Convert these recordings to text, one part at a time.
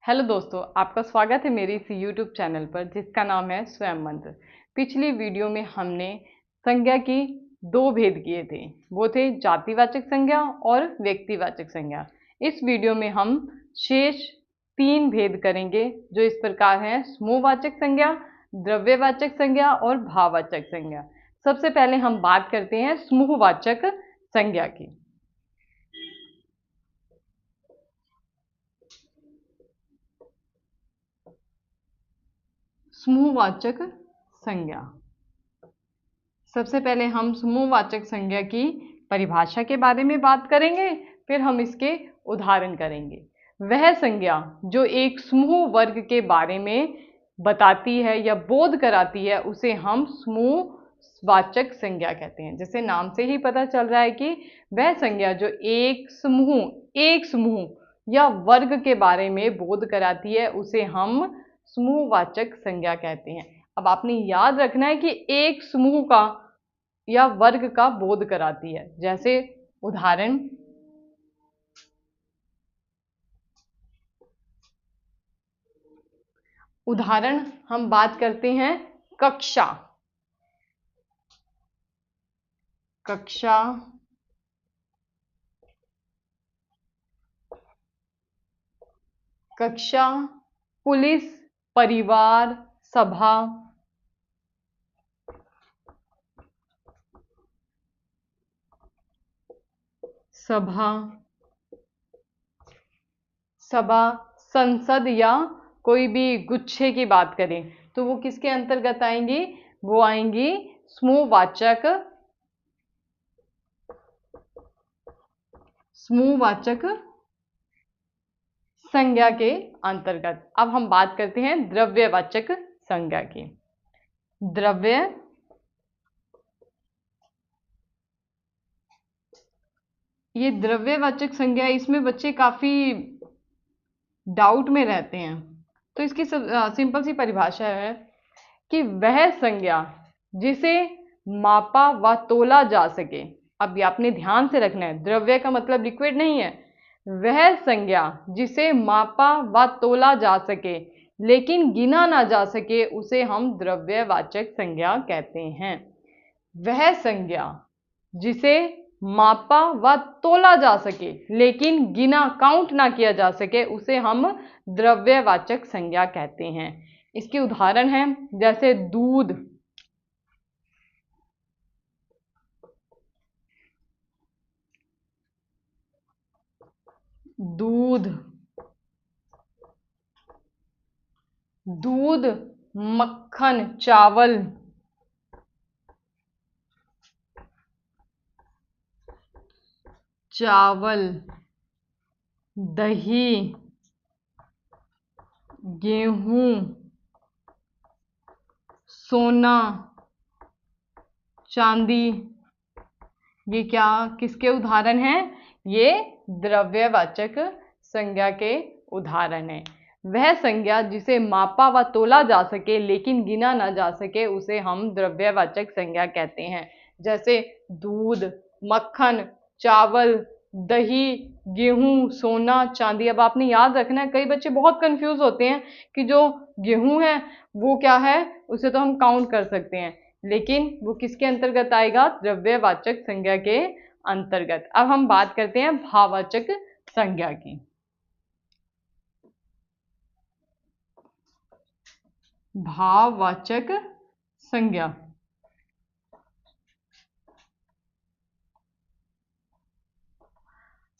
Hello दोस्तों, आपका स्वागत है मेरे इस यूट्यूब चैनल पर जिसका नाम है स्वयं मंत्र। पिछली वीडियो में हमने संज्ञा की दो भेद किए थे। वो थे जातिवाचक संज्ञा और व्यक्तिवाचक संज्ञा। इस वीडियो में हम शेष तीन भेद करेंगे जो इस प्रकार हैं: समूहवाचक संज्ञा, द्रव्यवाचक संज्ञा और भाववाचक संज्ञा। सबसे पहले हम बात करते हैं समूहवाचक संज्ञा की। समूहवाचक संज्ञा। सबसे पहले हम समूहवाचक संज्ञा की परिभाषा के बारे में बात करेंगे, फिर हम इसके उदाहरण करेंगे। वह संज्ञा जो एक समूह वर्ग के बारे में बताती है या बोध कराती है उसे हम समूहवाचक संज्ञा कहते हैं। जैसे नाम से ही पता चल रहा है कि वह संज्ञा जो एक समूह या वर्ग के बारे में बोध कराती है उसे हम समूहवाचक संज्ञा कहते हैं। अब आपने याद रखना है कि एक समूह का या वर्ग का बोध कराती है। जैसे उदाहरण हम बात करते हैं कक्षा। कक्षा, पुलिस, परिवार, सभा। संसद या कोई भी गुच्छे की बात करें तो वो किसके अंतर्गत आएंगी? वो आएंगी समूहवाचक संज्ञा के अंतर्गत। अब हम बात करते हैं द्रव्यवाचक संज्ञा की। ये द्रव्यवाचक संज्ञा, इसमें बच्चे काफी डाउट में रहते हैं। तो इसकी सिंपल सी परिभाषा है कि वह संज्ञा जिसे मापा व तोला जा सके। अब ये आपने ध्यान से रखना है, द्रव्य का मतलब लिक्विड नहीं है। वह संज्ञा जिसे मापा व तोला जा सके लेकिन गिना ना जा सके उसे हम द्रव्यवाचक संज्ञा कहते हैं। वह संज्ञा जिसे मापा व तोला जा सके लेकिन गिना काउंट ना किया जा सके उसे हम द्रव्यवाचक संज्ञा कहते हैं। इसके उदाहरण हैं जैसे दूध, मक्खन, चावल, दही, गेहूं, सोना, चांदी। ये किसके उदाहरण हैं? ये द्रव्यवाचक संज्ञा के उदाहरण हैं। वह संज्ञा जिसे मापा व तोला जा सके लेकिन गिना ना जा सके उसे हम द्रव्यवाचक संज्ञा कहते हैं। जैसे दूध, मक्खन, चावल, दही, गेहूं, सोना, चांदी। अब आपने याद रखना है, कई बच्चे बहुत कंफ्यूज होते हैं कि जो गेहूं है वो क्या है, उसे तो हम काउंट कर सकते हैं लेकिन वो किसके अंतर्गत आएगा? द्रव्यवाचक संज्ञा के अंतर्गत। अब हम बात करते हैं भाववाचक संज्ञा की। भाववाचक संज्ञा।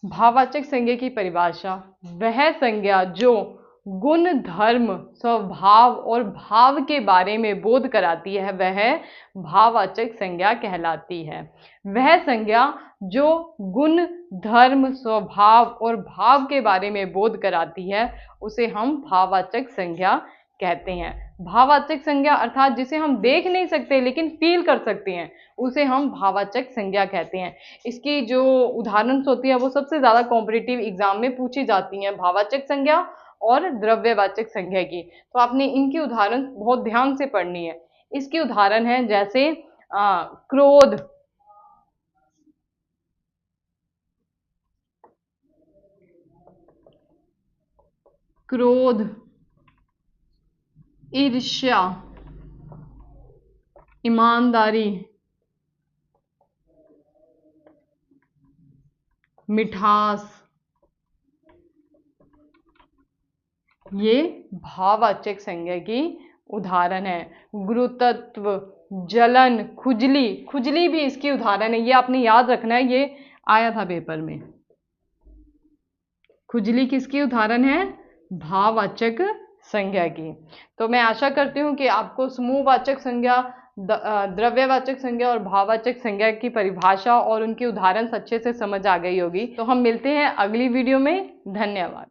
भाववाचक संज्ञा की परिभाषा: वह संज्ञा जो गुण, धर्म, स्वभाव और भाव के बारे में बोध कराती है वह भाववाचक संज्ञा कहलाती है। वह संज्ञा जो गुण, धर्म, स्वभाव और भाव के बारे में बोध कराती है उसे हम भाववाचक संज्ञा कहते हैं। भाववाचक संज्ञा अर्थात जिसे हम देख नहीं सकते लेकिन फील कर सकते हैं उसे हम भाववाचक संज्ञा कहते हैं। इसकी जो उदाहरण होती है वो सबसे ज्यादा कॉम्पिटिटिव एग्जाम में पूछी जाती हैं, भाववाचक संज्ञा और द्रव्यवाचक संज्ञा की। तो आपने इनकी उदाहरण बहुत ध्यान से पढ़नी है। इसके उदाहरण हैं जैसे क्रोध, क्रोध, ईर्ष्या, ईमानदारी, मिठास, ये भाववाचक संज्ञा की उदाहरण है। गुरुत्व, जलन, खुजली, खुजली भी इसकी उदाहरण है। ये आपने याद रखना है, ये आया था पेपर में। खुजली किसकी उदाहरण है? भाववाचक संज्ञा की। तो मैं आशा करती हूँ कि आपको समूहवाचक संज्ञा, द्रव्यवाचक संज्ञा और भाववाचक संज्ञा की परिभाषा और उनकी उदाहरण अच्छे से समझ आ गई होगी। तो हम मिलते हैं अगली वीडियो में। धन्यवाद।